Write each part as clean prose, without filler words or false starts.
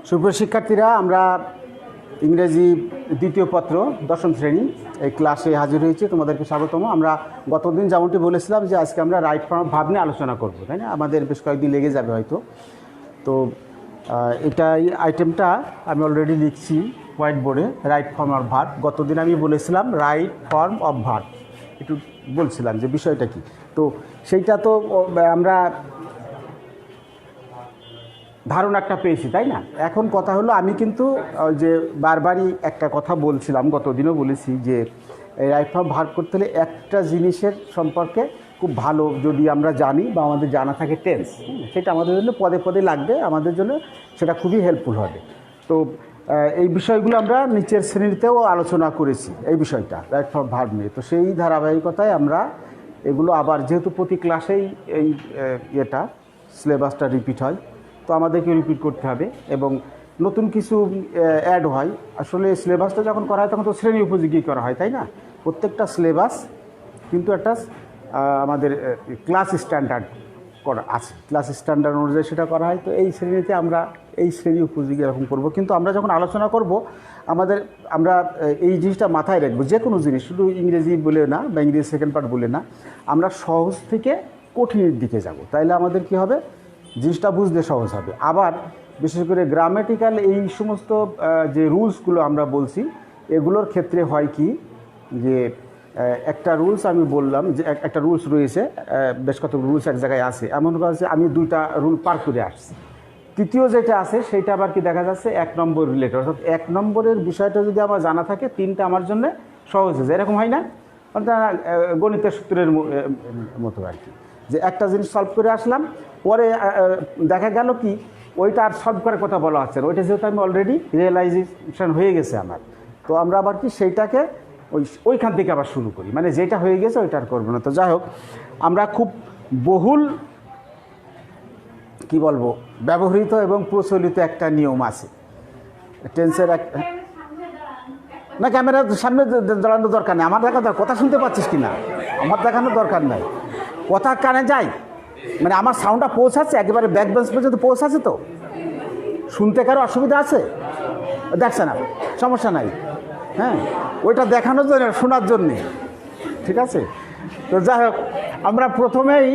সুপ্রিয় শিক্ষার্থীরা, আমরা ইংরেজি দ্বিতীয় পত্র দশম শ্রেণী এই ক্লাসে হাজির হয়েছি। তোমাদেরকে স্বাগতম। আমরা গতদিন যেমনটি বলেছিলাম যে আজকে আমরা রাইট ফর্ম অফ ভার্ব নিয়ে আলোচনা করব, তাই না? আমাদের বেশ কয়েকদিন লেগে যাবে হয়তো। তো এই আইটেমটা আমি অলরেডি লিখছি হোয়াইট বোর্ডে, রাইট ফর্ম অফ ভার্ব। গতদিন আমি বলেছিলাম রাইট ফর্ম অফ ভার্ব, একটু বলছিলাম যে বিষয়টা কি। তো সেইটা তো আমরা ধারণা একটা পেয়েছি, তাই না? এখন কথা হলো, আমি কিন্তু যে বারবারই একটা কথা বলছিলাম, গতদিনও বলেছি যে এই রাইট ফর্ম ভার্ব করতে হলে একটা জিনিসের সম্পর্কে খুব ভালো যদি আমরা জানি বা আমাদের জানা থাকে টেন্স, সেটা আমাদের জন্য পদে পদে লাগবে, আমাদের জন্য সেটা খুবই হেল্পফুল হবে। তো এই বিষয়গুলো আমরা নিচের শ্রেণীতেও আলোচনা করেছি, এই বিষয়টা রাইট ফর্ম ভার্ব নিয়ে। তো সেই ধারাবাহিকতায় আমরা এগুলো আবার, যেহেতু প্রতি ক্লাসেই এই সিলেবাসটা রিপিট হয়, তো আমাদেরকে রিপিট করতে হবে এবং নতুন কিছু অ্যাড হয়। আসলে সিলেবাসটা যখন করা হয় তখন তো শ্রেণী উপযোগী করা হয়, তাই না? প্রত্যেকটা সিলেবাস কিন্তু একটা আমাদের ক্লাস স্ট্যান্ডার্ড করা আছে, ক্লাস স্ট্যান্ডার্ড অনুযায়ী সেটা করা হয়। তো এই শ্রেণীতে আমরা এই শ্রেণী উপযোগী এরকম করব। কিন্তু আমরা যখন আলোচনা করব আমরা এই জিনিসটা মাথায় রাখবো, যে কোনো জিনিস, শুধু ইংরেজি বলে না বা ইংরেজি সেকেন্ড পার্ট বলে না, আমরা সহজ থেকে কঠিনের দিকে যাব। তাইলে আমাদের কি হবে, জিনিসটা বুঝতে সহজ হবে। আবার বিশেষ করে গ্রামেটিক্যাল এই সমস্ত যে রুলসগুলো আমরা বলছি, এগুলোর ক্ষেত্রে হয় কি যে একটা রুলস আমি বললাম যে একটা রুলস রয়েছে, বেশ কত রুলস এক জায়গায় আছে, এমন আছে আমি দুইটা রুল পার করে আসছি, তৃতীয় যেটা আছে সেইটা আবার কি দেখা যাচ্ছে 1 নম্বর রিলেটেড, অর্থাৎ 1 নম্বরের বিষয়টা যদি আমার জানা থাকে, 3টা আমার জন্য সহজ হয়ে যায়। এরকম হয় না? অর্থাৎ গণিতের সূত্রের মতো আর কি, যে একটা জিনিস সলভ করে আসলাম, পরে দেখা গেল কি ওইটা আর সলভ করার কথা বলা হচ্ছে না, ওইটা যেহেতু আমি অলরেডি রিয়েলাইজেশন হয়ে গেছে আমার, তো আমরা আবার কি সেইটাকে ওইখান থেকে আবার শুরু করি, মানে যেটা হয়ে গেছে ওইটা আর করবো না। তো যাই হোক, আমরা খুব বহুল কি বলবো ব্যবহৃত এবং প্রচলিত একটা নিয়ম আছে টেন্সের। না, ক্যামেরার সামনে দাঁড়ানোর দরকার নেই, আমার কথা শুনতে পাচ্ছিস কি না, আমার দেখানোর দরকার নাই, কথা কানে যায়, মানে আমার সাউন্ডটা পৌঁছাচ্ছে একেবারে ব্যাক বেঞ্চ পর্যন্ত পৌঁছাচ্ছে, তো শুনতে কারো অসুবিধা আছে? দেখছে না, সমস্যা নাই, হ্যাঁ, ওইটা দেখানোর জন্য, শোনার জন্যে, ঠিক আছে? তো যাই হোক, আমরা প্রথমেই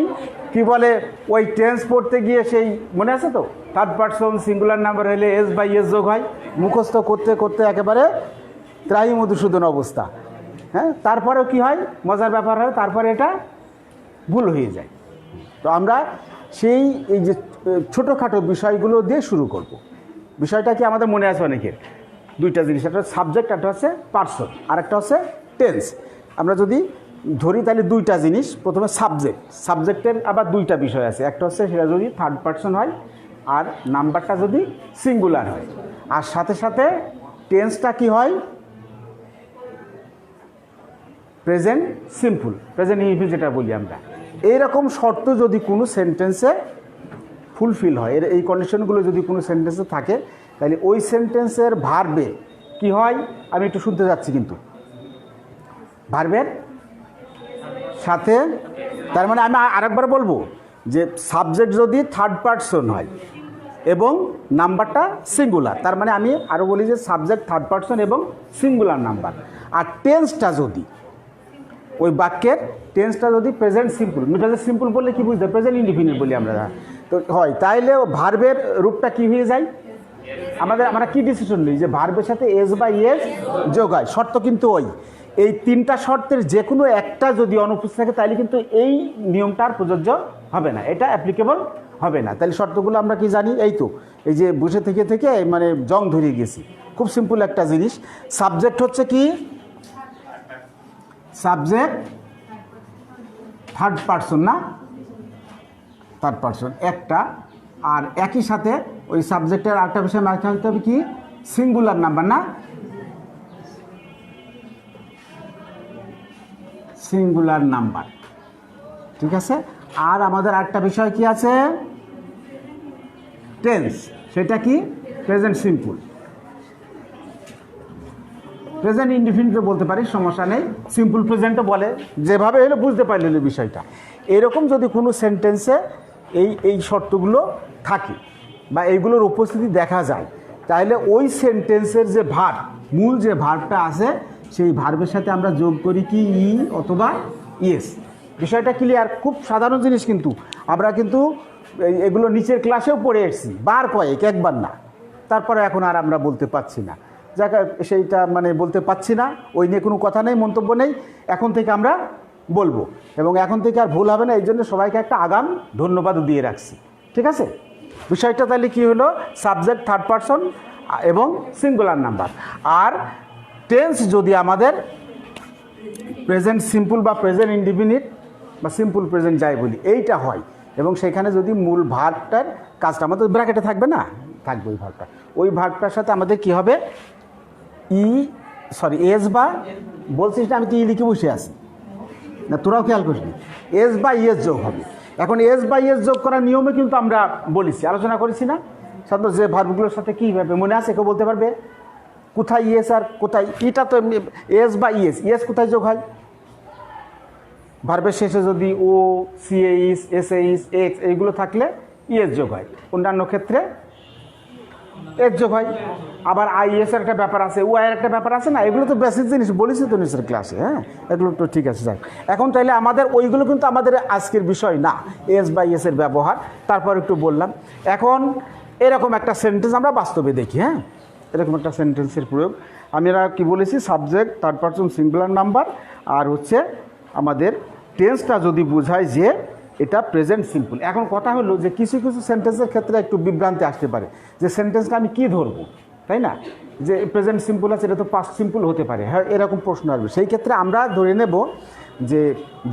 কি বলে ওই টেন্স পড়তে গিয়ে সেই মনে আছে তো, থার্ড পারসন সিঙ্গুলার নাম্বার হলে এস বাই এস যোগ হয়, মুখস্থ করতে করতে একেবারে ত্রাহি মধুসূদন অবস্থা, হ্যাঁ। তারপরেও কি হয়, মজার ব্যাপার হয়, তারপরে এটা ভুল হয়ে যায়। তো আমরা এই যে ছোটোখাটো বিষয়গুলো দিয়ে শুরু করব। বিষয়টা কি আমাদের মনে আছে অনেকের, দুইটা জিনিস, একটা সাবজেক্ট, একটা হচ্ছে পার্সন, আর একটা হচ্ছে টেন্স। আমরা যদি ধরি তাহলে দুইটা জিনিস, প্রথমে সাবজেক্টের আবার দুইটা বিষয় আছে, একটা হচ্ছে সেটা যদি থার্ড পারসন হয় আর নাম্বারটা যদি সিঙ্গুলার হয়, আর সাথে সাথে টেন্সটা কি হয়, প্রেজেন্ট সিম্পল, প্রেজেন্ট ইনডিফিনিট যেটা বলি আমরা। এইরকম শর্ত যদি কোনো সেন্টেন্সে ফুলফিল হয়, এই কন্ডিশনগুলো যদি কোনো সেন্টেন্সে থাকে, তাহলে ওই সেন্টেন্সের ভার্বে কি হয়, আমি একটু শুনতে যাচ্ছি কিন্তু, ভার্বের সাথে, তার মানে আমি আরেকবার বলবো যে সাবজেক্ট যদি থার্ড পারসন হয় এবং নাম্বারটা সিঙ্গুলার, তার মানে আমি আরও বলি যে সাবজেক্ট থার্ড পারসন এবং সিঙ্গুলার নাম্বার, আর টেন্সটা যদি ওই বাক্যের টেন্সটা যদি প্রেজেন্ট সিম্পল, প্রেজেন্ট সিম্পল বললে কি বুঝতে, প্রেজেন্ট ইনডিফিনিট বলি আমরা, তো হয়, তাইলে ভার্বের রূপটা কি হয়ে যায়, আমরা কি ডিসিশন নিই যে ভার্বের সাথে এস বাই এস যোগ হয়। শর্ত কিন্তু এই 3টা শর্তের যে কোনো একটা যদি অনুপস্থিত থাকে, তাহলে কিন্তু এই নিয়মটা আর প্রযোজ্য হবে না, এটা অ্যাপ্লিকেবল হবে না। তাহলে শর্তগুলো আমরা কি জানি, এই তো, এই যে বসে থেকে থেকে মানে জং ধরিয়ে গেছি, খুব সিম্পল একটা জিনিস। সাবজেক্ট হচ্ছে কি, সাবজেক্ট থার্ড পারসন, না থার্ড পারসন একটা, আর একই সাথে ওই সাবজেক্টের আরেকটা বিষয় মাথায় রাখতে হবে কি, সিঙ্গুলার নাম্বার, না সিঙ্গুলার নাম্বার, ঠিক আছে। আর আমাদের আরেকটা বিষয় কি আছে, টেন্স, সেটা কি প্রেজেন্ট সিম্পল, প্রেজেন্ট ইনডিফিনিটও বলতে পারি, সমস্যা নেই, সিম্পল প্রেজেন্টও বলে, যেভাবে হলে বুঝতে পারলেন বিষয়টা। এরকম যদি কোনো সেন্টেন্সে এই শর্তগুলো থাকে বা এইগুলোর উপস্থিতি দেখা যায়, তাহলে ওই সেন্টেন্সের যে ভার্ব, মূল যে ভার্বটা আছে সেই ভার্বের সাথে আমরা যোগ করি কি ই অথবা ইয়েস। বিষয়টা ক্লিয়ার, খুব সাধারণ জিনিস, কিন্তু আমরা কিন্তু এগুলো নিচের ক্লাসেও পড়ে এসেছি বার কয়েক, একবার না। তারপরে এখন আর আমরা বলতে পারছি না, যাক সেইটা মানে বলতে পারছি না, ওই নিয়ে কোনো কথা নেই, মন্তব্য নেই। এখন থেকে আমরা বলবো এবং এখন থেকে আর ভুল হবে না, এই জন্য সবাইকে একটা আগাম ধন্যবাদও দিয়ে রাখছি, ঠিক আছে? বিষয়টা তাহলে কি হলো, সাবজেক্ট থার্ড পারসন এবং সিঙ্গুলার নাম্বার। আর টেন্স যদি আমাদের প্রেজেন্ট সিম্পল বা প্রেজেন্ট ইনডিফিনিট বা সিম্পল প্রেজেন্ট যাই বলি, এইটা হয় এবং সেখানে যদি মূল ভার্বটার কাজটা আমাদের ব্র্যাকেটে থাকবে না, থাকবে ওই ভার্বটা, ওই ভার্বটার সাথে আমাদের কি হবে এস বা বলছিস না, আমি তো ই লিখে বসে আছি না, তোরাও খেয়াল করিস এস বা ইয়েস যোগ হবে। এখন এস বা ইয়েস যোগ করার নিয়মে কিন্তু আমরা বলেছি, আলোচনা করেছি না সাধারণত, যে ভার্বগুলোর সাথে কী হবে মনে আছে, কেউ বলতে পারবে কোথায় ইয়েস আর কোথায় এটা? তো এস বা ইয়েস, ইয়েস কোথায় যোগ হয়? ভার্বের শেষে যদি ও, সিএইস, এসএইস, এক্স এইগুলো থাকলে ইয়েস যোগ হয়, অন্যান্য ক্ষেত্রে এস যোগ হয়। আবার আইএস এর একটা ব্যাপার আছে, ও এর একটা ব্যাপার আছে না, এগুলো তো বেসিক জিনিস বলেছি তো নিচের ক্লাসে, হ্যাঁ এগুলো তো ঠিক আছে। যাক, এখন তাইলে আমাদের ওইগুলো কিন্তু আমাদের আজকের বিষয় না, এস বা ইয়েস এর ব্যবহার, তারপর একটু বললাম। এখন এরকম একটা সেন্টেন্স আমরা বাস্তবে দেখি, হ্যাঁ এরকম একটা সেন্টেন্সের প্রয়োগ আমরা কি বলেছি, subject third person singular number, আর হচ্ছে আমাদের টেন্সটা যদি বোঝায় যে এটা প্রেজেন্ট সিম্পল। এখন কথা হলো যে কিছু কিছু সেন্টেন্সের ক্ষেত্রে একটু বিভ্রান্তি আসতে পারে যে সেন্টেন্সটা আমি কি ধরবো, তাই না? যে প্রেজেন্ট সিম্পল আছে, এটা তো পাস্ট সিম্পল হতে পারে, হ্যাঁ এরকম প্রশ্ন আসবে। সেই ক্ষেত্রে আমরা ধরে নেব যে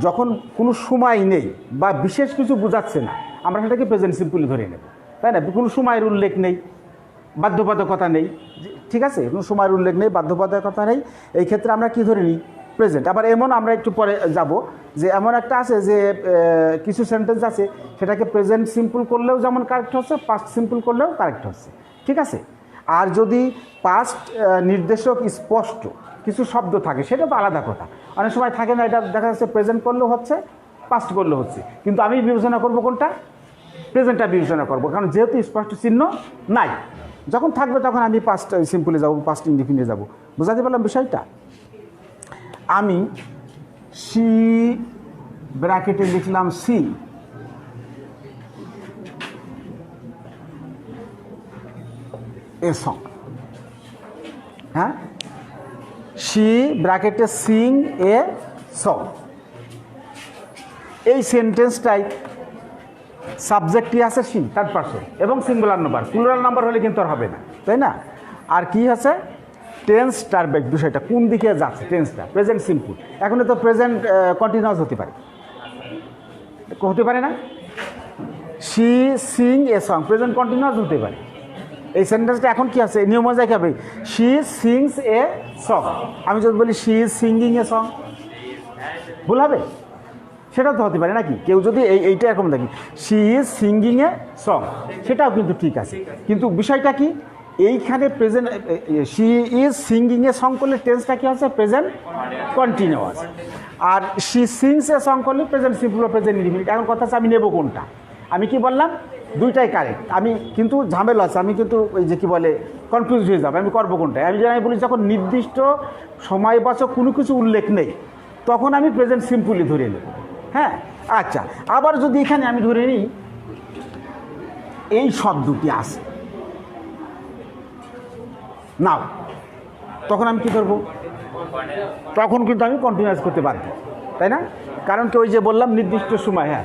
যখন কোনো সময় নেই বা বিশেষ কিছু বোঝাচ্ছে না, আমরা সেটাকে প্রেজেন্ট সিম্পলই ধরে নেব, তাই না? কোনো সময়ের উল্লেখ নেই, বাধ্যবাধকতা নেই, ঠিক আছে, কোনো সময়ের উল্লেখ নেই, বাধ্যবাধকতা নেই, এই ক্ষেত্রে আমরা কি ধরে নিই, প্রেজেন্ট। আবার এমন আমরা একটু পরে যাব যে এমন একটা আছে যে কিছু সেন্টেন্স আছে সেটাকে প্রেজেন্ট সিম্পল করলেও যেমন কারেক্ট হচ্ছে, পাস্ট সিম্পল করলেও কারেক্ট হচ্ছে, ঠিক আছে? আর যদি পাস্ট নির্দেশক স্পষ্ট কিছু শব্দ থাকে সেটা তো আলাদা কথা, অনেক সময় থাকে না, এটা দেখা যাচ্ছে প্রেজেন্ট করলেও হচ্ছে, পাস্ট করলেও হচ্ছে, কিন্তু আমি বিবেচনা করব কোনটা, প্রেজেন্টটা বিবেচনা করব, কারণ যেহেতু স্পষ্ট চিহ্ন নাই, যখন থাকবে তখন আমি পাস্ট সিম্পলে যাব, পাস্ট ইনডিফিনিটে যাব। বুঝাতে পারলাম বিষয়টা? আমি সি ব্র্যাকেটে লিখলাম সি, এ সং, হ্যাঁ সি ব্র্যাকেটে সিং এ সং, এই সেন্টেন্সটাই সাবজেক্টই আছে সি থার্ড পারসন এবং সিঙ্গুলার নাম্বার, প্লুরাল নাম্বার হলে কিন্তু আর হবে না, তাই না? আর কি আছে, টেন্স টার্বেক, বিষয়টা কোন দিকে যাচ্ছে, টেন্সটা প্রেজেন্ট সিম্পল, এখন তো প্রেজেন্ট কন্টিনিউয়াস হতে পারে, হতে পারে না? She sing a song present continuous হতে পারে। এই সেন্টেন্সটা এখন কি আছে, নিয়ম অনুযায়ী হবে শি সিংস এ সং। আমি যদি বলি she is singing a song, ভুল হবে? সেটাও তো হতে পারে নাকি? কেউ যদি এইটা এরকম দেখি she is singing a song, সেটাও কিন্তু ঠিক আছে, কিন্তু বিষয়টা কি, এইখানে present she is singing a song করলে টেন্সটা কি হচ্ছে, প্রেজেন্ট কন্টিনিউয়াস, আর শি সিংস এ সং করলে প্রেজেন্ট সিম্পল ও প্রেজেন্ট ইনডিফিনিট। এখন কথা হচ্ছে আমি নেব কোনটা, আমি কি বললাম দুইটাই কারেক্ট, আমি কিন্তু ঝামেলা আছে, আমি কিন্তু ওই যে কি বলে কনফিউজ হয়ে যাবে, আমি করবো কোনটায়। আমি যেন বলি যখন নির্দিষ্ট সময়বাচক কোনো কিছু উল্লেখ নেই তখন আমি প্রেজেন্ট সিম্পলি ধরে নেব, হ্যাঁ আচ্ছা। আবার যদি এখানে আমি ধরে নিই এই শব্দটি আছে নাও, তখন আমি কি করবো, তখন কিন্তু আমি কন্টিনিউয়াস করতে বাধ্য, তাই না? কারণ কি, ওই যে বললাম নির্দিষ্ট সময়, হ্যাঁ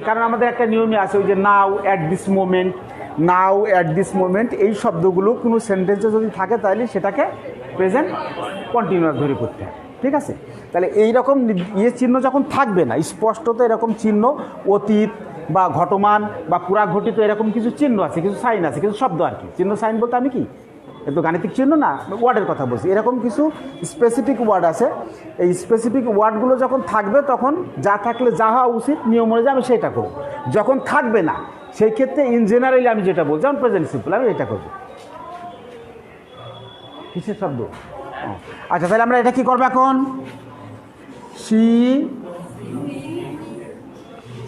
কারণ আমাদের একটা নিয়মই আছে, ওই যে now at this moment, now at this moment, এই শব্দগুলো কোনো সেন্টেন্সে যদি থাকে তাহলে সেটাকে প্রেজেন্ট কন্টিনিউয়াস ধরে করতে হয়, ঠিক আছে? তাহলে এইরকম চিহ্ন যখন থাকবে না, স্পষ্টত এরকম চিহ্ন অতীত বা ঘটমান বা পুরাঘটিত এরকম কিছু চিহ্ন আছে, কিছু সাইন আছে, কিছু শব্দ আর কি, চিহ্ন সাইন বলতে আমি কি, এ তো গাণিতিক চিহ্ন না, ওয়ার্ডের কথা বলছি, এরকম কিছু স্পেসিফিক ওয়ার্ড আছে। এই স্পেসিফিক ওয়ার্ডগুলো যখন থাকবে তখন যা থাকলে যা হওয়া উচিত নিয়ম অনুযায়ী আমি সেটা করব, যখন থাকবে না সেই ক্ষেত্রে ইন জেনারেলি আমি যেটা বলছি, যেমন প্রেজেন্ট সিম্পল আমি এটা করব। কিসের শব্দ? আচ্ছা তাহলে আমরা এটা কি করবো এখন, she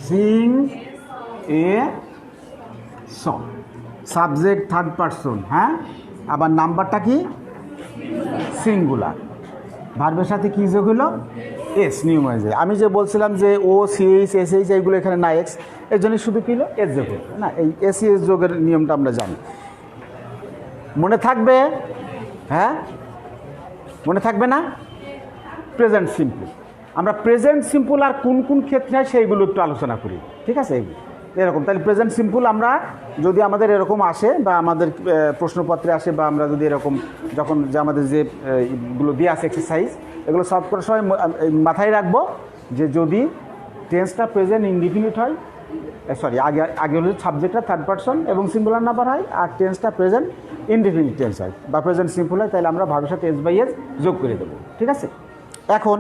sing a song, subject third person, হ্যাঁ আবার নাম্বারটা কি সিঙ্গুলার, ভার্বের সাথে কি যোগ হলো এস নিউমারাইজে। আমি যে বলছিলাম যে ও সিএইচ এসএইচ এইগুলো এখানে না এক্স, এর জন্য শুধু কি হলো এস যোগ হলো না, এই এসিএস যোগের নিয়মটা আমরা জানি, মনে থাকবে? হ্যাঁ মনে থাকবে না? প্রেজেন্ট সিম্পল, আমরা প্রেজেন্ট সিম্পল আর কোন কোন ক্ষেত্রে হয় সেইগুলো একটু আলোচনা করি, ঠিক আছে? এরকম তাহলে প্রেজেন্ট সিম্পল আমরা যদি আমাদের এরকম আসে বা আমাদের প্রশ্নপত্রে আসে বা আমরা যদি এরকম যখন যে আমাদের যে গুলো দিয়ে আসে এক্সারসাইজ, এগুলো সলভ করার সময় মাথায় রাখবো যে যদি টেন্সটা প্রেজেন্ট ইনডিফিনিট হয়, সরি আগে হলো সাবজেক্টটা থার্ড পারসন এবং সিঙ্গুলার নাম্বার হয়, আর টেন্সটা প্রেজেন্ট ইনডিফিনিট টেন্স হয় বা প্রেজেন্ট সিম্পল হয়, তাহলে আমরা ভার্বের সাথে এস বাই এস যোগ করে দেবো, ঠিক আছে? এখন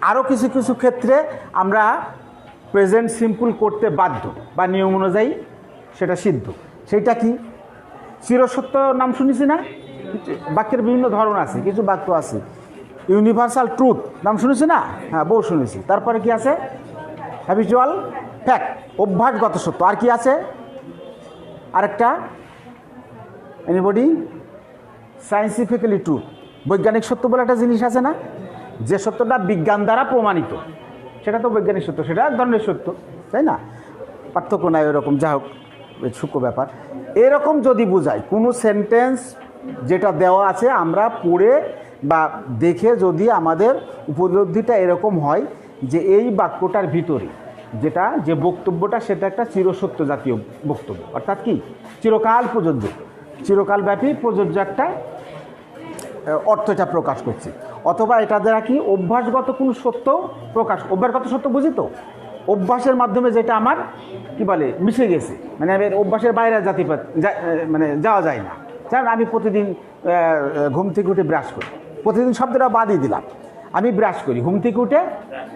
আরও কিছু কিছু ক্ষেত্রে আমরা প্রেজেন্ট সিম্পল করতে বাধ্য বা নিয়ম অনুযায়ী সেটা সিদ্ধ। সেইটা কি? চিরসত্য নাম শুনেছি না? বাক্যের বিভিন্ন ধরন আছে, কিছু বাক্য আছে। ইউনিভার্সাল ট্রুথ নাম শুনেছি না? হ্যাঁ বহু শুনেছি। তারপরে কি আছে? হ্যাবিচুয়াল ফ্যাক্ট, অভ্যাসগত সত্য। আর কি আছে আরেকটা? এনিবডি? সায়েন্টিফিক্যালি ট্রুথ, বৈজ্ঞানিক সত্য বলে একটা জিনিস আছে না, যে সত্যটা বিজ্ঞান দ্বারা প্রমাণিত, সেটা তো বৈজ্ঞানিক সত্য, সেটা এক ধরনের সত্য, তাই না? পার্থক্য নাই ওরকম, যা হোক সূক্ষ্ম ব্যাপার। এরকম যদি বোঝায় কোনো সেন্টেন্স যেটা দেওয়া আছে আমরা পড়ে বা দেখে যদি আমাদের উপলব্ধিটা এরকম হয় যে এই বাক্যটার ভিতরে যেটা যে বক্তব্যটা সেটা একটা চিরসত্য জাতীয় বক্তব্য, অর্থাৎ কি চিরকাল প্রযোজ্য, চিরকালব্যাপী প্রযোজ্য একটা অর্থ এটা প্রকাশ করছে, অথবা এটা দ্বারা কি অভ্যাসগত কোনো সত্য প্রকাশ, অভ্যাসগত সত্য বুঝি তো, অভ্যাসের মাধ্যমে যেটা আমার কি বলে মিশে গেছে, মানে অভ্যাসের বাইরে মানে যাওয়া যায় না। কারণ আমি প্রতিদিন ঘুম থেকে উঠে ব্রাশ করি, প্রতিদিন শব্দটা বাদই দিলাম, আমি ব্রাশ করি, ঘুম থেকে উঠে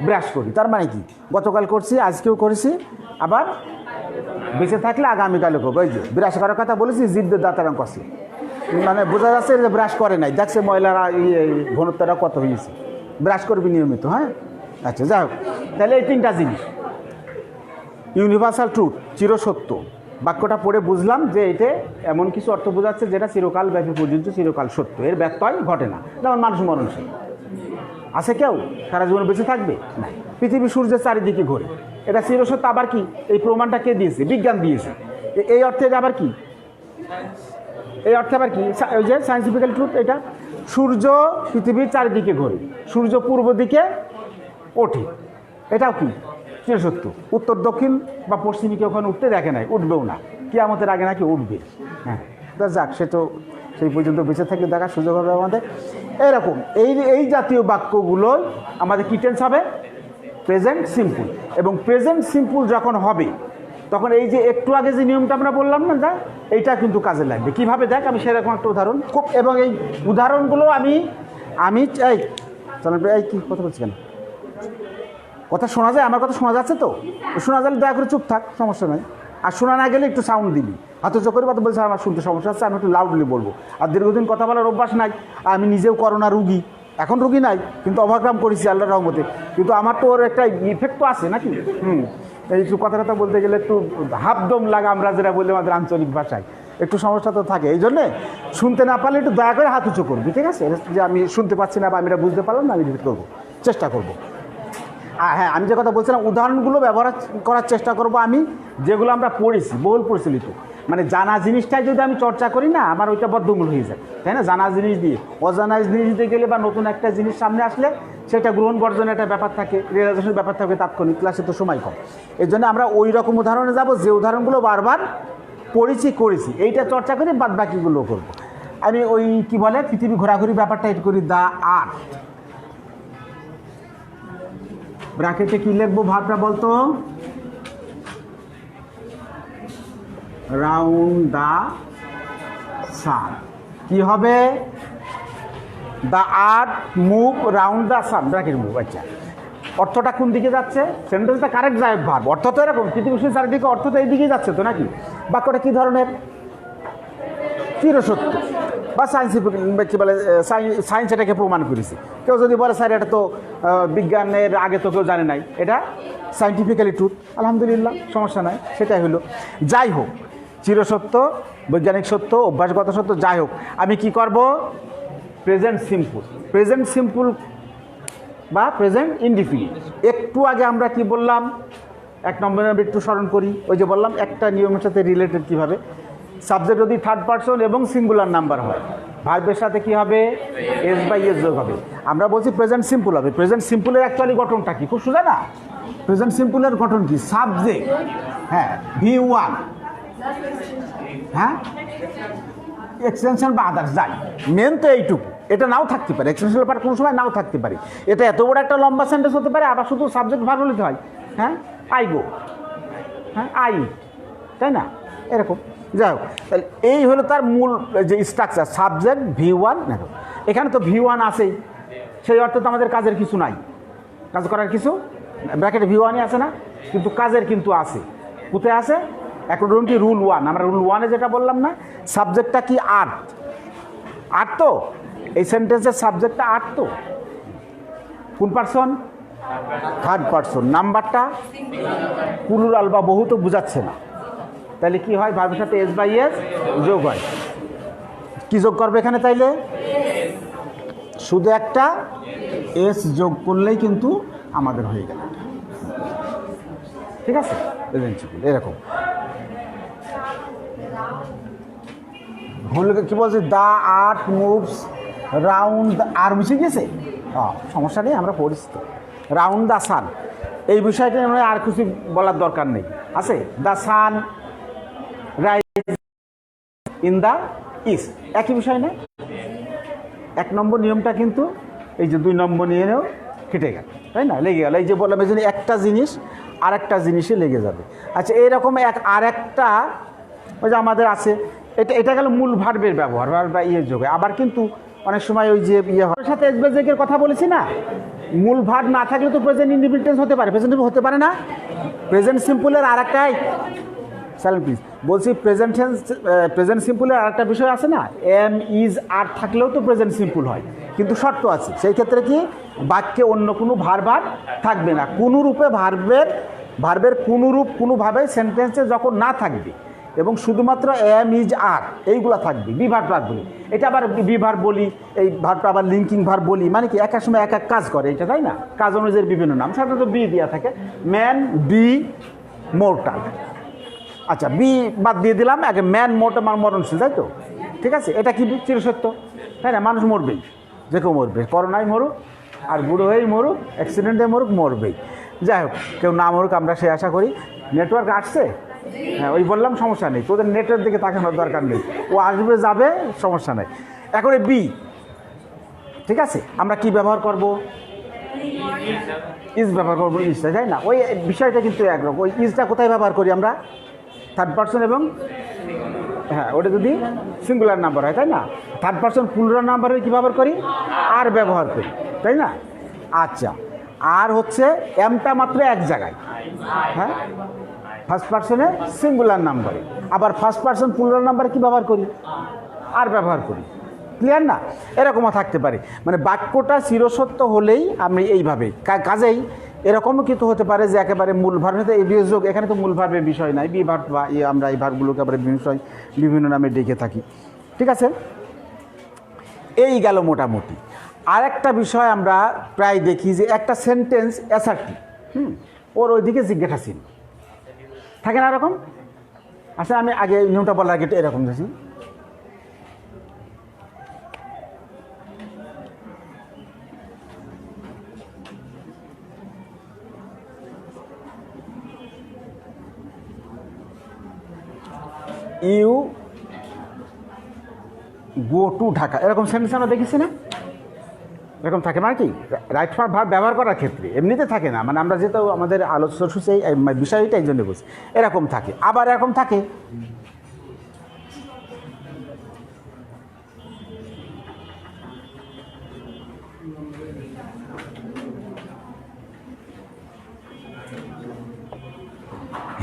ব্রাশ করি, তার মানে কি গতকাল করছি, আজকেও করেছি, আবার বেঁচে থাকলে আগামীকালও করবো। ওই যে ব্রাশ করার কথা বলেছি, জিদ্দের দাঁতারাম করছি, মানে বোঝা যাচ্ছে যে ব্রাশ করে নাই, দেখছে ময়লারা ঘনত্বটা কত হয়েছে, ব্রাশ করবি নিয়মিত। হ্যাঁ আচ্ছা যাই হোক, তাহলে এই তিনটা জিনিস ইউনিভার্সাল ট্রুথ চিরসত্য, বাক্যটা পড়ে বুঝলাম যে এটা এমন কিছু অর্থ বোঝাচ্ছে যেটা চিরকাল ব্যাপী প্রযোজ্য, চিরকাল সত্য, এর ব্যত্যয় ঘটে না। যেমন মানুষ মরণশীল, আছে কেউ সারা জীবন বেঁচে থাকবে না, পৃথিবী সূর্যের চারিদিকে ঘোরে, এটা চিরসত্য। আবার কি এই প্রমাণটা কে দিয়েছে? বিজ্ঞান দিয়েছে। এই অর্থে আবার কি, এই অর্থে আবার কি ওই যে সায়েন্টিফিক্যাল ট্রুথ, এটা সূর্য পৃথিবীর চারিদিকে ঘোরে, সূর্য পূর্ব দিকে ওঠে, এটাও কি চিরসত্য। উত্তর দক্ষিণ বা পশ্চিমে কেউ ওখানে উঠতে দেখে নাই, উঠবেও না, কিয়ামতের আগে নাকি উঠবে। হ্যাঁ যাক, সে তো সেই পর্যন্ত বেঁচে থাকলে দেখার সুযোগ হবে আমাদের। এরকম এই জাতীয় বাক্যগুলো আমাদের কি টেন্স হবে? Present simple. এবং প্রেজেন্ট সিম্পল যখন হবে তখন এই যে একটু আগে যে নিয়মটা আমরা বললাম না, যা এইটা কিন্তু কাজে লাগবে। কীভাবে দেখ, আমি সেরকম একটা উদাহরণ খুব, এবং এই উদাহরণগুলো আমি এই চলেন এই কি কথা বলছি কেন, কথা শোনা যায়? আমার কথা শোনা যাচ্ছে তো? শোনা গেলে দয়া করে চুপ থাক, সমস্যা নাই। আর শোনা না গেলে একটু সাউন্ড দিবি, হাতে চোখের কথা বলছে আমার শুনতে সমস্যা হচ্ছে, আমি একটু লাউডলি বলবো। আর দীর্ঘদিন কথা বলার অভ্যাস নাই, আমি নিজেও করোনা রুগী, এখন রুগী নাই কিন্তু ওভারকাম করেছি আল্লাহর রহমতে, কিন্তু আমার তো ওর একটা ইফেক্ট তো আছে নাকি। এই একটু কথা কথা বলতে গেলে একটু হাফদম লাগা, আমরা যেটা বলি আমাদের আঞ্চলিক ভাষায়, একটু সমস্যা তো থাকে। এই জন্যে শুনতে না পারলে একটু দয়া করে হাত উঁচু করবি, ঠিক আছে? যে আমি শুনতে পাচ্ছি না বা আমি এটা বুঝতে পারলাম না, আমি রিপিট করবো, চেষ্টা করবো। হ্যাঁ আমি যে কথা বলছিলাম, উদাহরণগুলো ব্যবহার করার চেষ্টা করব আমি, যেগুলো আমরা পড়েছি, বহুল পরিচালিত। মানে জানা জিনিসটাই যদি আমি চর্চা করি না, আমার ওইটা বদ্ধমূল হয়ে যায়, তাই না? জানা জিনিস দিয়ে অজানা জিনিস দিতে গেলে বা নতুন একটা জিনিস সামনে আসলে সেটা গ্রহণ বর্জনের একটা ব্যাপার থাকে, রিয়েলাইজেশনের ব্যাপার থাকে তাৎক্ষণিক, ক্লাসে তো সময় কম। এই জন্য আমরা ওই রকম উদাহরণে যাব যে উদাহরণগুলো বারবার পড়েছি করেছি, এইটা চর্চা করে বাদ বাকিগুলো করবো। আমি ওই কি বলে পৃথিবী ঘোরাঘুরি ব্যাপারটা এটা করি, দ্য আর্থ, ব্র্যাকেটে কি লিখবো ভাবটা বলতো? Round the sun. কি হবে? The earth move round the sun, bracket move. আচ্ছা, অর্থটা কোন দিকে যাচ্ছে? সেন্টেন্সটা কারেক্ট যায় ভাব, অর্থ তো এরকম, পৃথিবীর চারিদিকে অর্থ তো এই দিকেই যাচ্ছে তো নাকি? বাক্যটা কী ধরনের? চিরসত্য বা সায়েন্সিফিক, কী বলে সায়েন্স এটাকে প্রমাণ করেছে। কেউ যদি বলে স্যার এটা তো বিজ্ঞানের আগে তো কেউ জানে নাই, এটা সায়েন্টিফিক্যালি ট্রুথ, আলহামদুলিল্লাহ, সমস্যা নাই, সেটাই হলো। যাই হোক, চিরসত্য বৈজ্ঞানিক সত্য, অভ্যাসগত সত্য, যাই হোক, আমি কি করব, প্রেজেন্ট সিম্পল বা প্রেজেন্ট ইনডিফিনিট। একটু আগে আমরা কি বললাম, 1 নম্বরের একটু স্মরণ করি, ওই যে বললাম একটা নিয়মের সাথে রিলেটেড কীভাবে, সাবজেক্ট যদি থার্ড পারসন এবং সিঙ্গুলার নাম্বার হয়, ভার্বের সাথে কি হবে, এস বাই এস যোগ হবে। আমরা বলছি প্রেজেন্ট সিম্পল হবে। প্রেজেন্ট সিম্পলের অ্যাকচুয়ালি গঠনটা কি, খুব সোজা না? প্রেজেন্ট সিম্পলের গঠন কি, সাবজেক্ট, হ্যাঁ, V1, হ্যাঁ, এক্সটেনশন বা আদার্স, যাই, মেন তো এইটুকু। এটা নাও থাকতে পারে, এক্সটেনশনাল পার্ট কোনো সময় নাও থাকতে পারে। এটা এত বড় একটা লম্বা সেন্টেন্স হতে পারে, আবার শুধু সাবজেক্ট ভার্ব বলতে হয়, হ্যাঁ, আই গো, হ্যাঁ, আই, তাই না, এরকম। যাই হোক, তাহলে এই হলো তার মূল যে স্ট্রাকচার, সাবজেক্ট V1। দেখো এখানে তো V1 আছেই, সেই অর্থে তো আমাদের কাজের কিছু নাই, কাজ করার কিছু, ব্র্যাকেটে V1ই আছে না, কিন্তু কাজের কিন্তু আছে। কোথায় আছে? অ্যাকর্ডিং টু রুল 1, আমরা রুল 1-এ যেটা বললাম না, সাবজেক্টটা কি আর্ট তো, এই সেন্টেন্সের সাবজেক্টটা আর্ট তো, কোন পার্সন? Third person. নাম্বারটা প্লুরাল বা বহু তো বোঝাচ্ছে না, তাহলে কি হয়, ভার্বের সাথে এস বাই এস যোগ হয়। কি যোগ করবে এখানে? তাইলে শুধু একটা এস যোগ করলেই কিন্তু আমাদের হয়ে গেল, ঠিক আছে, প্রেজেন্ট সিম্পল। এরকম কি বলছে, দ্য আর্ট মুভস রাউন্ড, আর মুছে গেছে, সমস্যা নেই, আমরা পড়িস তো, রাউন্ড দ্য সান, এই বিষয়টা আমরা আর কিছু বলার দরকার নেই, আছে, the sun rise in the east, একই বিষয় না? 1 নম্বর নিয়মটা কিন্তু এই যে 2 নম্বর নিয়েও কেটে গেল, তাই না, লেগে গেল। এই যে বললাম, এই জন্য একটা জিনিস আর একটা জিনিসে লেগে যাবে। আচ্ছা, এইরকম আর একটা ওই যে আমাদের আছে, এটা গেল মূল ভার্বের ব্যবহার বা যোগে। আবার কিন্তু অনেক সময় ওই যে হয় সাথে এসবেজের কথা বলেছি না, মূল ভার্ব না থাকলে তো প্রেজেন্ট ইনডিফিনিট হতে পারে, প্রেজেন্ট হতে পারে না। প্রেজেন্ট সিম্পলের আর একটাই, সাইলেন্ট প্লিজ, বলছি প্রেজেন্ট সিম্পলের আর একটা বিষয় আছে না, এম, ইজ, আর থাকলেও তো প্রেজেন্ট সিম্পল হয়, কিন্তু শর্ত আছে। সেই ক্ষেত্রে কি, বাক্যে অন্য কোনো ভার্ব থাকবে না, কোনো রূপে ভার্বের কোনো রূপ কোনোভাবে সেন্টেন্সে যখন না থাকবে এবং শুধুমাত্র এম, ইজ, আর এইগুলো থাকবে, বি ভার্ব বলি। এটা আবার বি ভার্ব বলি, এই ভার্বটা আবার লিঙ্কিং ভার্ব বলি, মানে কি এক এক সময় এক এক কাজ করে, এটা তাই না, কাজ অনুযায়ী বিভিন্ন নাম, সাধারণত বি দেওয়া থাকে, ম্যান, বি, মোর্টাল। আচ্ছা, বি বাদ দিয়ে দিলাম, আগে ম্যান, মোর্টাল, মরণশীল, তাই তো, ঠিক আছে, এটা কি চিরসত্য, তাই না, মানুষ মরবেই, যে কেউ মরবে, করোনায় মরুক আর বুড়ো হয়েই মরুক, অ্যাক্সিডেন্টে মরুক, মরবেই। যাই হোক, কেউ না মরুক আমরা সে আশা করি। নেটওয়ার্ক আসছে, হ্যাঁ, ওই বললাম সমস্যা নেই, তোদের নেটের দিকে তাকানোর দরকার নেই, ও আসবে যাবে, সমস্যা নেই। এখন বি, ঠিক আছে, আমরা কি ব্যবহার করব, ইজ ব্যবহার করবো, ইজটা, তাই না, ওই বিষয়টা কিন্তু একরকম। ওই ইজটা কোথায় ব্যবহার করি আমরা, থার্ড পার্সন এবং, হ্যাঁ, ওটা যদি সিঙ্গুলার নাম্বার হয়, তাই না, থার্ড পার্সন প্লুরাল নাম্বারে কী ব্যবহার করি, আর ব্যবহার করি, তাই না। আচ্ছা, আর হচ্ছে এমটা মাত্র এক জায়গায়, হ্যাঁ, ফার্স্ট পার্সনে সিঙ্গুলার নাম্বারে, আবার ফার্স্ট পার্সন প্লুরাল নাম্বারে কী ব্যবহার করি, আর ব্যবহার করি, ক্লিয়ার না। এরকমও থাকতে পারে, মানে বাক্যটা চিরসত্য হলেই আমি এইভাবে কাজেই এরকমও কিন্তু হতে পারে যে একেবারে মূল ভার্বের সাথে এবিএস যোগ, এখানে তো মূল ভার্বের বিষয় নাই, বি ভার্ব বা আমরা এই ভার্বগুলোকে আবার বিভিন্ন নামে ডেকে থাকি, ঠিক আছে। এই গেল মোটামুটি। আর একটা বিষয় আমরা প্রায় দেখি যে একটা সেন্টেন্স অ্যাসার্টিভ, ওর ওইদিকে জিজ্ঞাসা ছিল, থাকে না এরকম। আচ্ছা, আমি আগে নিয়মটা বলার আগে এরকম দেখি, ইউ গো টু ঢাকা, এরকম সেন্টেন্স আমরা দেখেছি না, এরকম থাকে, মানে কি রাইট ভার্ব ব্যবহার করার ক্ষেত্রে এমনিতে থাকে না, মানে আমরা যেহেতু আমাদের আলোচনা সূচি এই বিষয়টা এই জন্য বলছি, এরকম থাকে। আবার এরকম থাকে,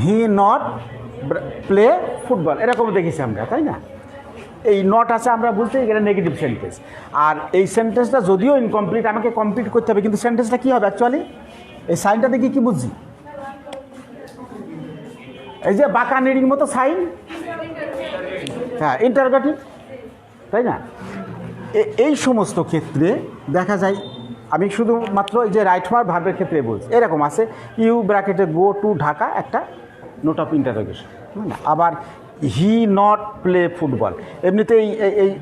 হি নট প্লে ফুটবল, এরকম দেখেছি আমরা, তাই না। এই নট আছে, আমরা বলতে এটা নেগেটিভ সেন্টেন্স, আর এই সেন্টেন্সটা যদিও ইনকমপ্লিট, আমাকে কমপ্লিট করতে হবে, কিন্তু সেন্টেন্সটা কী হবে অ্যাকচুয়ালি, এই সাইনটা দেখি কি বুঝছি, এই যে বাঁকা নেড়ির মতো সাইন, হ্যাঁ ইন্টারোগেটিভ, তাই না? এই সমস্ত ক্ষেত্রে দেখা যায়, আমি শুধুমাত্র এই যে রাইট ভার্ব ভার্বের ক্ষেত্রে বলছি, এরকম আছে ইউ ব্র্যাকেটে গো টু ঢাকা একটা নোট অফ ইন্টারোগেশন। আবার হি নট প্লে ফুটবল, এমনিতেই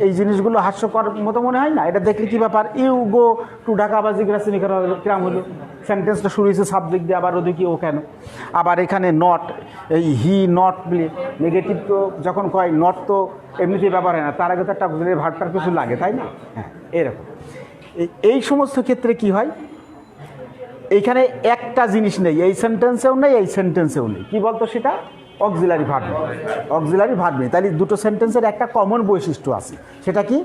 এই জিনিসগুলো হাস্যকর মতো মনে হয় না? এটা দেখলে কী ব্যাপার, ইউ গো টু ঢাকা, আবার জিজ্ঞাসা করা হলো কিরাম হলো, সেন্টেন্সটা শুরু হয়েছে সাবজেক্ট দিয়ে, আবার ওদিকে ও কেন? আবার এখানে নট, এই হি নট প্লে, নেগেটিভ তো যখন কয় নট তো এমনিতেই ব্যাপার হয় না, তার আগে তো একটা ভার্বটার কিছু লাগে, তাই না? হ্যাঁ এরকম এই সমস্ত ক্ষেত্রে কি হয়, এইখানে একটা জিনিস নেই, এই সেন্টেন্সেও নেই এই সেন্টেন্সেও নেই, কী বলতো সেটা অক্সিলারি ভার্ব নেই, অক্সিলারি ভার্ব নেই। তাহলে দুটো সেন্টেন্সের একটা কমন বৈশিষ্ট্য আছে, সেটা কি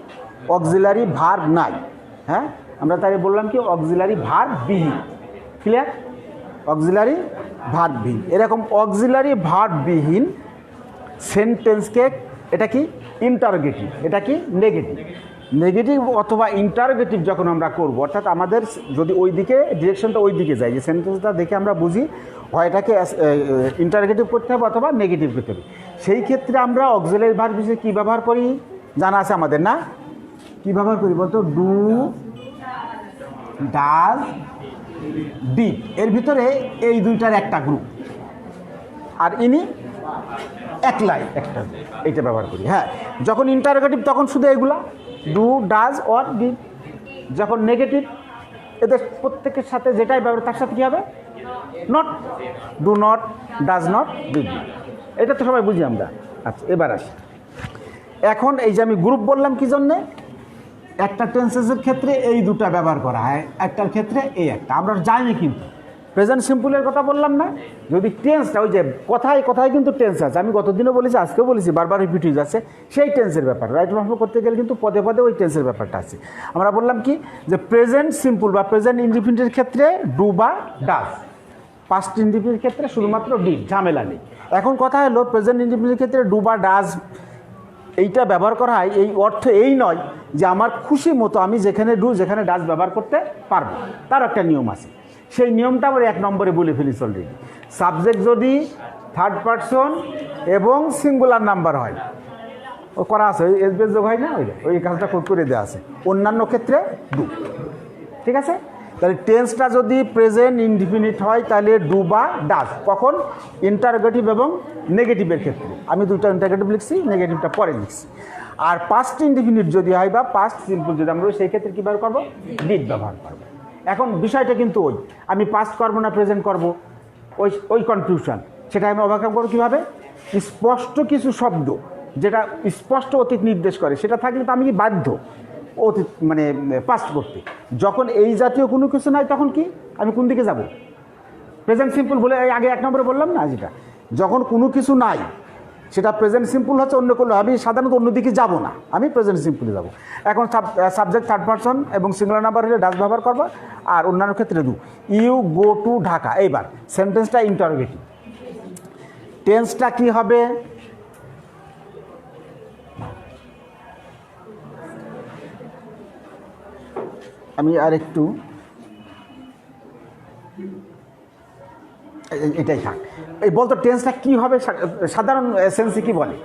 অক্সিলারি ভার্ব নাই। হ্যাঁ আমরা তাই বললাম কি অক্সিলারি ভার্ব বিহীন, ক্লিয়ার? অক্সিলারি ভার্ব বিহীন, এরকম অক্সিলারি ভার্ব বিহীন সেন্টেন্সকে এটা কি ইন্টারোগেটিভ, এটা কি নেগেটিভ। নেগেটিভ অথবা ইন্টারোগেটিভ যখন আমরা করব, অর্থাৎ আমাদের যদি ওই দিকে ডিরেকশনটা ওই দিকে যায়, যে সেন্টেন্সটা দেখে আমরা বুঝি হয় এটাকে ইন্টারোগেটিভ করতে হবে অথবা নেগেটিভ করতে হবে, সেই ক্ষেত্রে আমরা অক্সিলারি ভার্ব হিসেবে কী ব্যবহার করি জানা আছে আমাদের না? কী ব্যবহার করি বলতো? ডু, ডাজ, ডিড, এর ভিতরে এই দুইটার একটা গ্রুপ, আর ইনি একলাই একটা, এইটা ব্যবহার করি। হ্যাঁ যখন ইন্টারোগেটিভ তখন শুধু এগুলা ডু, ডাজ অর ডিড। যখন নেগেটিভ এদের প্রত্যেকের সাথে যেটাই ব্যবহার তার সাথে কী হবে? Not, do not, does not, did not. এটা তো সবাই বুঝি আমরা। আচ্ছা এবার আসি, এখন এই যে আমি গ্রুপ বললাম কী জন্যে, একটা টেন্সেসের ক্ষেত্রে এই দুটা ব্যবহার করা হয়, একটার ক্ষেত্রে এই একটা। আমরা জানি কিন্তু প্রেজেন্ট সিম্পলের কথা বললাম না, যদি টেন্সটা ওই যে কথায় কথায় কিন্তু টেন্স আছে, আমি গতদিনও বলেছি আজকেও বলেছি, বারবার রিপিট হয়ে যাচ্ছে, সেই টেন্সের ব্যাপার রাইট ভার্ব করতে গেলে কিন্তু পদে পদে ওই টেন্সের ব্যাপারটা আছে। আমরা বললাম কি যে প্রেজেন্ট সিম্পল বা প্রেজেন্ট ইনডিফিনিটের ক্ষেত্রে ডু বা ডাজ, পাস্ট ইনডিফিনিটের ক্ষেত্রে শুধুমাত্র ডিড, ঝামেলা নেই। এখন কথা হলো প্রেজেন্ট ইনডিফিনিটের ক্ষেত্রে ডু বা ডাজ এইটা ব্যবহার করা হয়, এই অর্থ এই নয় যে আমার খুশি মতো আমি যেখানে ডু যেখানে ডাজ ব্যবহার করতে পারবো, তার একটা নিয়ম আছে। সেই নিয়মটা আমরা 1 নম্বরে বলে ফেলিস অলরেডি। সাবজেক্ট যদি থার্ড পারসন এবং সিঙ্গুলার নাম্বার হয়, ও করা আছে, ওই এসবেস যোগ হয় না, ওই কাজটা করে দেওয়া আছে। অন্যান্য ক্ষেত্রে ডু, ঠিক আছে? তাহলে টেন্সটা যদি প্রেজেন্ট ইনডিফিনিট হয় তাহলে ডু বা ডাজ, কখন? ইন্টারোগেটিভ এবং নেগেটিভের ক্ষেত্রে। আমি দুটো ইন্টারোগেটিভ লিখছি, নেগেটিভটা পরে লিখছি। আর পাস্ট ইনডিফিনিট যদি হয় বা পাস্ট সিম্পল যদি আমরা সেই ক্ষেত্রে কী ব্যবহার করবো? ডিড ব্যবহার করবো। এখন বিষয়টা কিন্তু ওই, আমি পাস্ট করবো না প্রেজেন্ট করবো, ওই কনফিউশন, সেটা আমি ওভারকাম করবো কীভাবে? স্পষ্ট কিছু শব্দ যেটা স্পষ্ট অতীত নির্দেশ করে সেটা থাকলে তো আমি কি বাধ্য অতীত মানে পাস্ট করতে। যখন এই জাতীয় কোনো কিছু নাই তখন কি আমি কোন দিকে যাব? প্রেজেন্ট সিম্পল বলে আগে 1 নম্বরে বললাম না, যেটা যখন কোনো কিছু নাই সেটা প্রেজেন্ট সিম্পল হচ্ছে, অন্য করলে আমি সাধারণত অন্যদিকে যাব না, আমি প্রেজেন্ট সিম্পলে যাব। এখন সাবজেক্ট থার্ড পারসন এবং সিঙ্গুলার নাম্বার হলে ডাজ ব্যবহার করবো, আর অন্যান্য ক্ষেত্রে do. You go to Dhaka, এইবার সেন্টেন্সটা ইন্টারোগেটিভ, টেন্সটা কি হবে? আমি আর একটু এটাই থাক, এই বলতো টেন্সটা কি হবে সাধারণ সেন্সে কি বলে?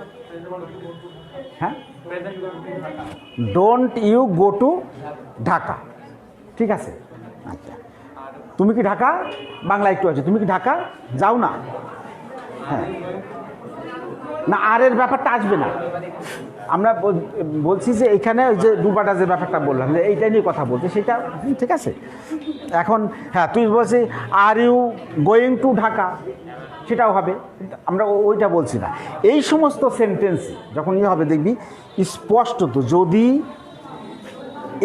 হ্যাঁ don't you go to Dhaka, ঠিক আছে? আচ্ছা তুমি কি ঢাকা, বাংলা একটু আছে, তুমি কি ঢাকা যাও না? হ্যাঁ না, আর এর ব্যাপারটা আসবে না। আমরা বলছি যে এখানে ওই যে ডুবাটা যে ব্যাপারটা বললাম যে এইটা নিয়ে কথা বলছি, সেটা ঠিক আছে। এখন হ্যাঁ তুই বলছি are you going to Dhaka, সেটাও হবে, আমরা ওইটা বলছি না। এই সমস্ত সেন্টেন্স যখন ইয়ে হবে দেখবি স্পষ্টত যদি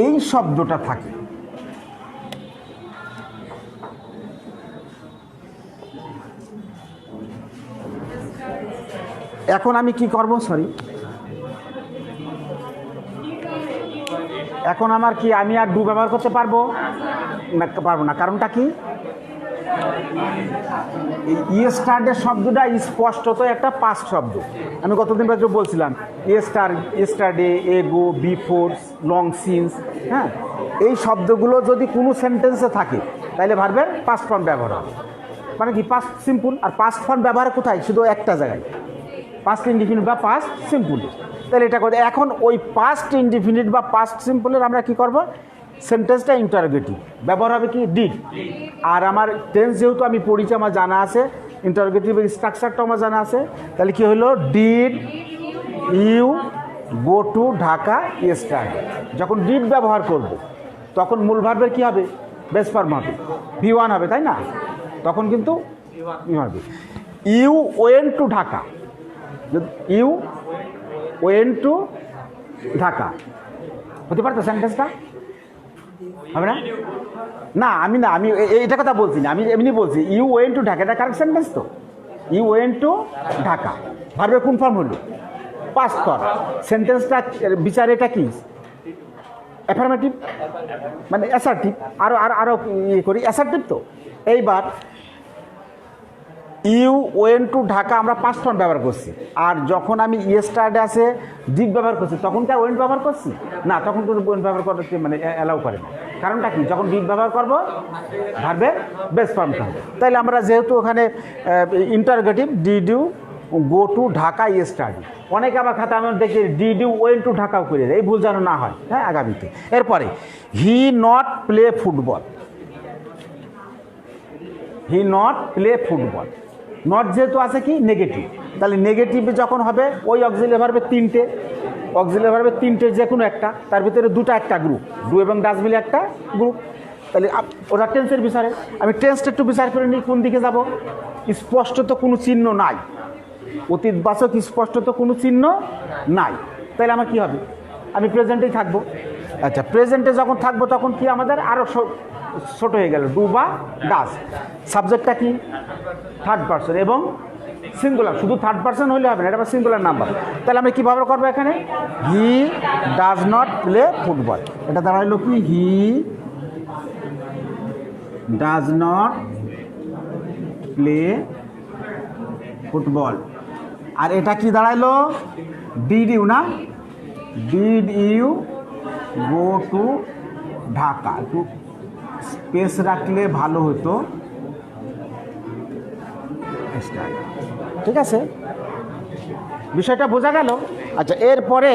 এই শব্দটা থাকে, এখন আমি কি করব? সরি, এখন আমার কি আমি আর ডু ব্যবহার করতে পারবো না? কারণটা কি? ইয়েস্টারডে শব্দটা স্পষ্টত একটা পাস্ট শব্দ। আমি কতদিন পর বলছিলাম ইয়েস্টারডে, এগো, বিফোর, লং সিন্স। হ্যাঁ এই শব্দগুলো যদি কোনো সেন্টেন্সে থাকে তাহলে ভার্বের পাস্ট ফর্ম ব্যবহার হবে, মানে কি পাস্ট সিম্পল। আর পাস্ট ফর্ম ব্যবহার কোথায়? শুধু একটা জায়গায়, পাস্ট ইনডিফিনিট বা পাস্ট সিম্পল। তাহলে এটা করে এখন ওই পাস্ট ইনডিফিনিট বা পাস্ট সিম্পলের আমরা কি করব, সেন্টেন্সটা ইন্টারোগেটিভ, ব্যবহার হবে কি ডিড। আর আমার টেন্স যেহেতু আমি পড়িছি, আমার জানা আছে, ইন্টারোগেটিভের স্ট্রাকচারটাও আমার জানা আছে, তাহলে কি হলো, did you go to Dhaka yesterday. যখন ডিড ব্যবহার করব তখন মূল ভার্বের কী হবে, বেস ফর্ম হবে, V1 হবে, তাই না? তখন কিন্তু হবে you went to Dhaka, you went to Dhaka হতে পারতো সেন্টেন্সটা, হবে না? না আমি এটা কথা বলছি না, আমি এমনি বলছি ইউ ওয়েন্ট টু ঢাকা, এটা কারেক্ট সেন্টেন্স তো। ইউ ওয়েন্ট টু ঢাকা, ভার্বের কোন ফর্ম হলো, পাস্ট ফর্ম। সেন্টেন্সটা বিচারে এটা কি, অ্যাফার্মেটিভ মানে অ্যাসার্টিভ, আরও ইয়ে করি অ্যাসার্টিভ তো। এইবার ইউ ওয়েন্ট টু ঢাকা আমরা পাস্ট ফর্ম ব্যবহার করছি, আর যখন আমি ইয়েস্টারডে আছে ডিড ব্যবহার করছি তখন কি ওয়েন্ট ব্যবহার করছি না, তখন কিন্তু ওয়েন্ট ব্যবহার করতে মানে অ্যালাউ করে না। কারণটা কি, যখন ডিড ব্যবহার করবো ভার্বের বেস ফর্মটা হবে। তাইলে আমরা যেহেতু ওখানে interrogative did you go to Dhaka yesterday, অনেকে আবার খাতা আমি দেখি ডিড ইউ ওয়েন্ট টু ঢাকাও করে দেয়, এই ভুল যেন না হয় হ্যাঁ আগামীতে। এরপরে he not play football, he not play football, not যেহেতু আছে কি নেগেটিভ, তাহলে নেগেটিভে যখন হবে ওই অক্সিলিয়ারি ভার্বের তিনটে, অক্সিলিয়ারি ভার্বের তিনটে যে কোনো একটা, তার ভিতরে দুটো একটা গ্রুপ, ডু এবং ডাজ মিলে একটা গ্রুপ। তাহলে ওটা টেন্সের বিচারে, আমি টেন্সটা একটু বিচার করে নিই, কোন দিকে যাব, স্পষ্টত কোনো চিহ্ন নাই, অতীতবাচক স্পষ্টত কোনো চিহ্ন নাই, তাহলে আমার কি হবে, আমি প্রেজেন্টেই থাকবো। আচ্ছা প্রেজেন্টে যখন থাকবো তখন কি আমাদের আরও ছোট হয়ে গেল, ডু বা ডাজ। সাবজেক্টটা কি থার্ড পারসন এবং সিঙ্গুলার, শুধু থার্ড পারসন হলে হবে না, এটা আবার সিঙ্গুলার নাম্বার। তাহলে আমি কীভাবে করবো এখানে, he does not play football, এটা দাঁড়াইলো কি, he does not play football. আর এটা কি দাঁড়াইলো, ডিড ইউ না, did you go to Dhaka, একটু স্পেস রাখলে ভালো হতো, ঠিক আছে, বিষয়টা বোঝা গেল। আচ্ছা এরপরে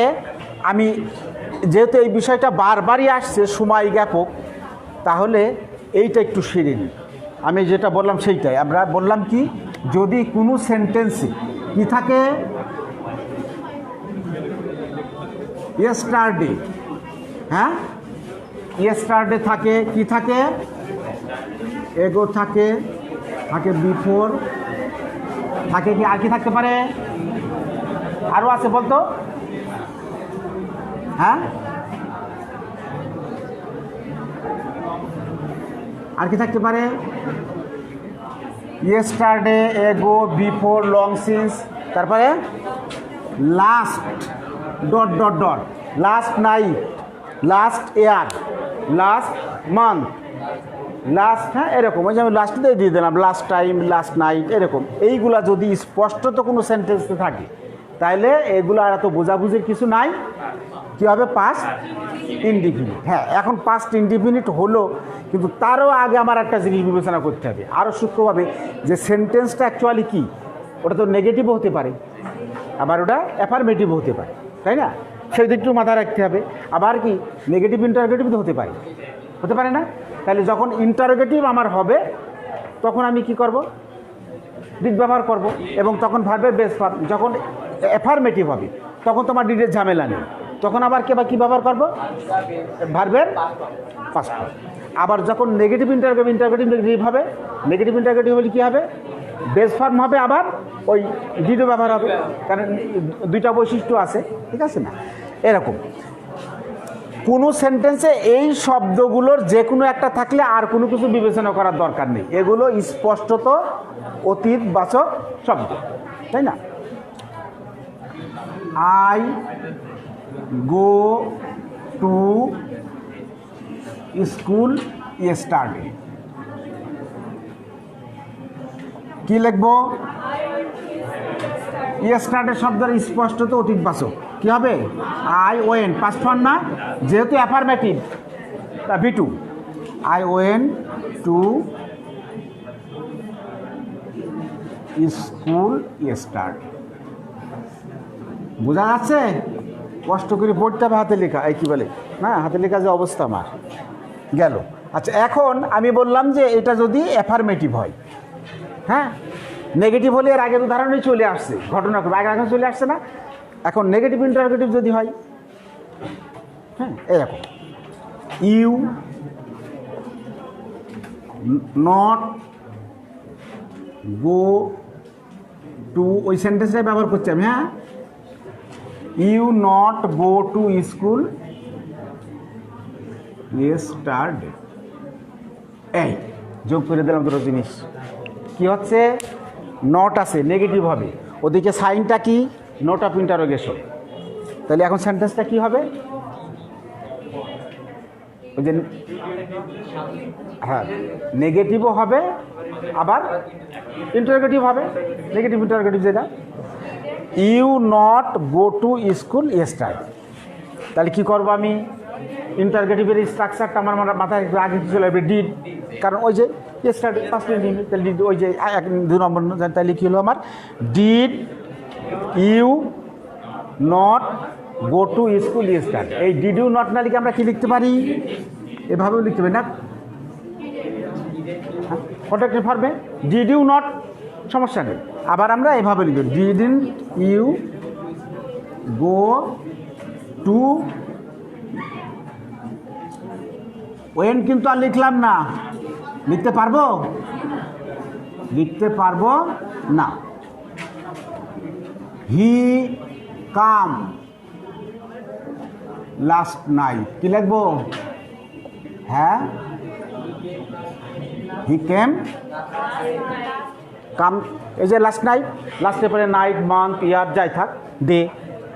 আমি যেহেতু এই বিষয়টা বারবারই আসছে সময় জ্ঞাপক, তাহলে এইটা একটু সেরে নিই। আমি যেটা বললাম সেইটাই, আমরা বললাম কি, যদি কোনো সেন্টেন্সে কি থাকে, ইয়েস্টারডে, হ্যাঁ ইয়েস্টারডে থাকে, কি থাকে, এগো থাকে, থাকে বিফোর থাকে, কি আর কি থাকতে পারে, আরও আছে বলতো, হ্যাঁ আর কি থাকতে পারে, ইয়েস্টারডে, এগো, বিফোর, লং সিন্স, তারপরে last dot dot dot, last night, last year, last month, last, হ্যাঁ এরকম, ওই যে আমি লাস্টে দিয়ে দিলাম লাস্ট টাইম, লাস্ট নাইট, এরকম। এইগুলা যদি স্পষ্টত কোনো সেন্টেন্সে থাকে তাহলে এগুলো আর এত বোঝাবুঝির কিছু নাই, কী হবে, পাস্ট ইনডিফিনিট। হ্যাঁ এখন পাস্ট ইনডিফিনিট হলো, কিন্তু তারও আগে আমার একটা জিনিস বিবেচনা করতে হবে আরও সূক্ষ্মভাবে, যে সেন্টেন্সটা অ্যাকচুয়ালি কী, ওটা তো নেগেটিভও হতে পারে, আবার ওটা অ্যাফার্মেটিভও হতে পারে, তাই না? সেই দিকটু মাথায় রাখতে হবে। আবার কি নেগেটিভ ইন্টারোগেটিভ তো হতে পারে না? তাহলে যখন ইন্টারোগেটিভ আমার হবে তখন আমি কি করব, ডিড ব্যবহার করব, এবং তখন ভার্বের বেস ফর্ম। যখন অ্যাফার্মেটিভ হবে তখন তোমার ডিডের ঝামেলা নেই, তখন আবার কী ব্যবহার করব, ভার্বের পাস্ট ফর্ম। আবার যখন নেগেটিভ ইন্টারোগেটিভ হবে, নেগেটিভ ইন্টারোগেটিভ হলে কী হবে, বেস ফর্ম হবে, আবার ওই ডিডও ব্যবহার হবে, কারণ দুইটা বৈশিষ্ট্য আছে, ঠিক আছে না? এরকম কোনো সেন্টেন্সে এই শব্দগুলোর যে কোনো একটা থাকলে আর কোনো কিছু বিবেচনা করার দরকার নেই, এগুলো স্পষ্টত অতীতবাচক শব্দ, তাই না? I go to school yesterday, কি লিখবো, ইয়েস্টারডে শব্দের স্পষ্টত অতীতবাচক, কি হবে, আই ওয়েন, পাস্ট ফর্ম না, যেহেতু affirmative V2, I went to school yesterday, বোঝা যাচ্ছে? কষ্ট করে পড়তে হবে হাতে লেখা, এই কী বলে না, হাতে লেখা যে অবস্থা আমার গেল। আচ্ছা, এখন আমি বললাম যে এটা যদি অ্যাফার্মেটিভ হয়, হ্যাঁ, নেগেটিভ হলে এর আগের উদাহরণেই চলে আসছে, ঘটনাক্রমে আগে আগে চলে আসছে না। এখন নেগেটিভ ইন্টারোগেটিভ যদি হয়, হ্যাঁ, এরকম ইউ নট গো টু, ওই সেন্টেন্সটাই ব্যবহার করছি আমি, হ্যাঁ, you not go to school yesterday, এই যোগ করে দিলাম দুটো জিনিস। কি হচ্ছে, নট আছে, নেগেটিভ হবে, ওদিকে সাইনটা কি, নোট অফ ইন্টারোগেশন। তাহলে এখন সেন্টেন্সটা কি হবে, ওই যে হ্যাঁ, নেগেটিভও হবে আবার ইন্টারোগেটিভ হবে, নেগেটিভ ইন্টারোগেটিভ যেটা, you not go to school yesterday. তাহলে কী করবো আমি, ইন্টারোগেটিভের স্ট্রাকচারটা আমার মাথায় আগে চলে আসবে, ডিড, কারণ ওই যে ইয়েস্টারডে ফার্স্ট ডিড, তাহলে ডিড ওই যে 2 নম্বর, তাহলে কী হলো আমার, did you not go to school yesterday. এই ডিড ইউ নট না লিখে আমরা কি লিখতে পারি, এভাবেও লিখতে পারি না, কন্ট্রাক্টিভ ফর্মে ডিড ইউ নট, সমস্যা নেই। আবার আমরা এভাবে লিখব, didn't you go to, when কিন্তু আর লিখলাম না, লিখতে পারবো, লিখতে পারবো না। হি কাম লাস্ট নাইট, কি লিখবো, হ্যাঁ, হি কেম কাম, এই যে লাস্ট নাইট, লাস্টের পরে নাইট, মান্থ, ইয়ার যাই থাক, ডে,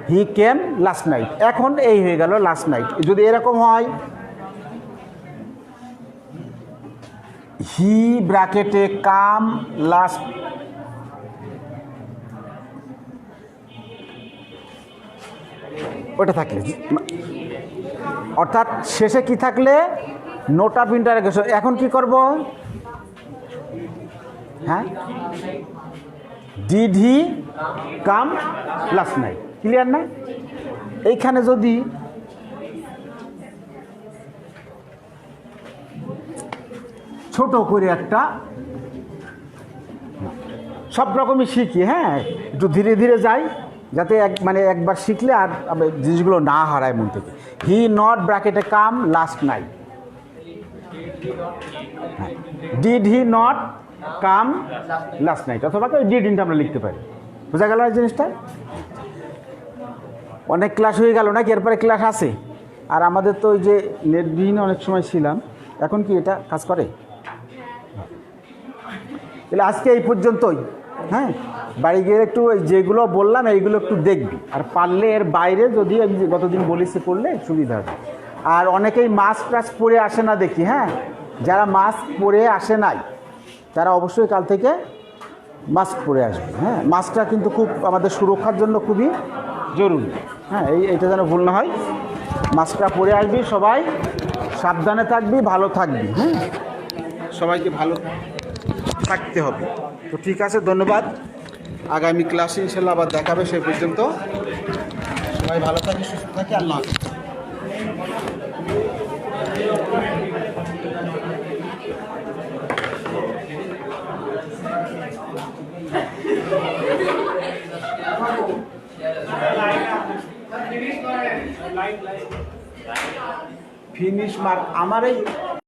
হি কেম লাস্ট নাইট। এখন এই হয়ে গেল লাস্ট নাইট। যদি এরকম হয়, হি ব্র্যাকেটে কাম লাস্ট, ওটা থাকলে, অর্থাৎ শেষে কি থাকলে, নোট অফ ইন্টারোগেশন। এখন কি করব, হ্যাঁ, did he come last night, clear না? এইখানে যদি ছোট করে একটা, সব রকমই শিখি, হ্যাঁ, একটু ধীরে ধীরে যাই, যাতে মানে একবার শিখলে আর জিনিসগুলো না হারায় মন থেকে। হি নট ব্র্যাকেটে come last night, did he not come last night, অথবা ডিড ইনটা আমরা লিখতে পারি। বোঝা গেল এই জিনিসটা? অনেক ক্লাস হয়ে গেল নাকি? এরপরে ক্লাস আছে। আর আমাদের তো ওই যে নেটবিহীন অনেক সময় ছিলাম, এখন কি এটা কাজ করে? তাহলে আজকে এই পর্যন্তই, হ্যাঁ, বাড়ি গিয়ে একটু যেগুলো বললাম এইগুলো একটু দেখবি, আর পারলে এর বাইরে যদি আমি গতদিন বলেছি করলে সুবিধা হবে। আর অনেকেই মাস্ক টাস্ক পরে আসে না দেখি, হ্যাঁ, যারা মাস্ক পরে আসে নাই তারা অবশ্যই কাল থেকে মাস্ক পরে আসবে, হ্যাঁ, মাস্কটা কিন্তু খুব আমাদের সুরক্ষার জন্য খুবই জরুরি, হ্যাঁ, এইটা যেন ভুল না হয়। মাস্কটা পরে আসবি, সবাই সাবধানে থাকবি, ভালো থাকবি, হ্যাঁ, সবাইকে ভালো থাকতে হবে। তো ঠিক আছে, ধন্যবাদ। আগামী ক্লাসে ইনশাল্লাহ আবার দেখাবে। সে পর্যন্ত সবাই ভালো থাকি, সুস্থ থাকি, আল্লাহ হাফেজ। ফিনিশ মার্ক আমার এই